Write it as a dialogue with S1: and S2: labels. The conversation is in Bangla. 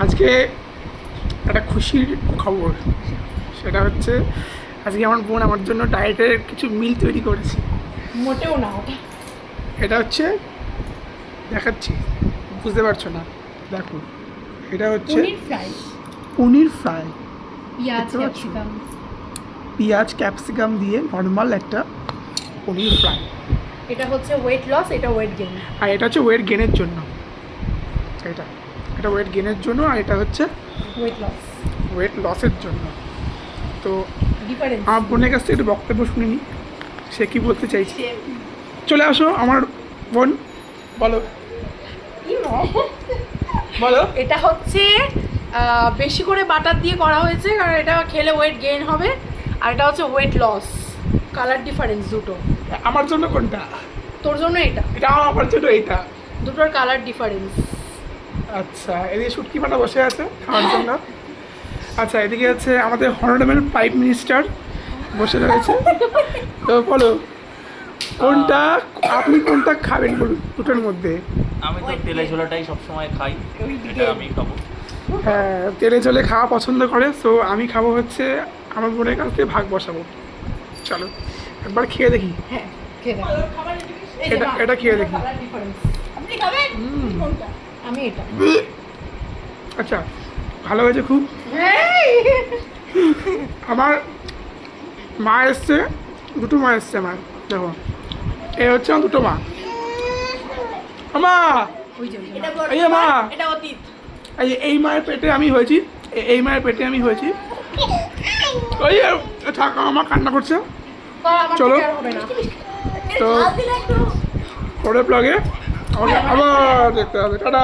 S1: আজকে একটা খুশির খবর, সেটা হচ্ছে আজকে আমার বোন আমার জন্য ডায়েটের কিছু মিল তৈরি করেছে।
S2: মোটেও না ওটা।
S1: এটা হচ্ছে দেখাচ্ছি, বুঝতে পারছো না, দেখো এটা হচ্ছে
S2: পনির ফ্রাই,
S1: পনির ফ্রাই,
S2: পেঁয়াজ
S1: দেখতে পাচ্ছ?
S2: ক্যাপসিকাম।
S1: পেঁয়াজ ক্যাপসিকাম দিয়ে নর্মাল একটা পনির ফ্রাই।
S2: এটা হচ্ছে ওয়েট লস, এটা ওয়েট গেইন।
S1: আর এটা হচ্ছে ওয়েট গেনের জন্য, এটা এটা ওয়েট গেনের জন্য, আর এটা হচ্ছে
S2: ওয়েট লস
S1: ওয়েট লসের জন্য। তো
S2: ডিফারেন্স।
S1: আমার বোনের কাছ থেকে একটু বক্তব্য শুনে নিই, সে কী বলতে চাইছে। চলে আসো আমার বোন, বলো বলো।
S2: এটা হচ্ছে বেশি করে বাটার দিয়ে করা হয়েছে, কারণ এটা খেলে ওয়েট গেইন হবে। আর এটা হচ্ছে ওয়েট লস। কালার ডিফারেন্স দুটো।
S1: আমার জন্য কোনটা?
S2: তোর জন্য এটা,
S1: এটা আমার জন্য এইটা।
S2: দুটোর কালার ডিফারেন্স।
S1: আচ্ছা, এদিকে শুটকি ফাটা বসে আছে খাওয়ার জন্য। আচ্ছা, এদিকে হচ্ছে আমাদের হনারেবল প্রাইম মিনিস্টার বসে রয়েছে। তো বলো কোনটা, আপনি কোনটা খাবেন বলুন দুটোর মধ্যে?
S3: আমি তো তেলে ঝোলাটাই সবসময় খাই, এটা আমি খাবো।
S1: হ্যাঁ, তেলে জলে খাওয়া পছন্দ করে, সো আমি খাবো হচ্ছে আমার বোনের কাছ থেকে ভাগ বসাবো। চলো একবার খেয়ে দেখি।
S2: হ্যাঁ, খেয়ে দেখ।
S1: এটা খেয়ে দেখি।
S2: আপনি খাবেন কোনটা? আমি এটা।
S1: আচ্ছা, ভালো হয়েছে খুব। আমার মা এসছে, দুটো মা এসছে আমার, দেখো এই হচ্ছে আমার দুটো মা। মা,
S2: ওই যে
S1: এই যে মা,
S2: এটা অতীত।
S1: এই মায়ের পেটে আমি হয়েছি, এই মায়ের পেটে আমি হয়েছি। ওই থাক, আমার কান্না করছে। চলো। তো পরের ব্লগে আমাকে আবার দেখতে হবে। টাটা।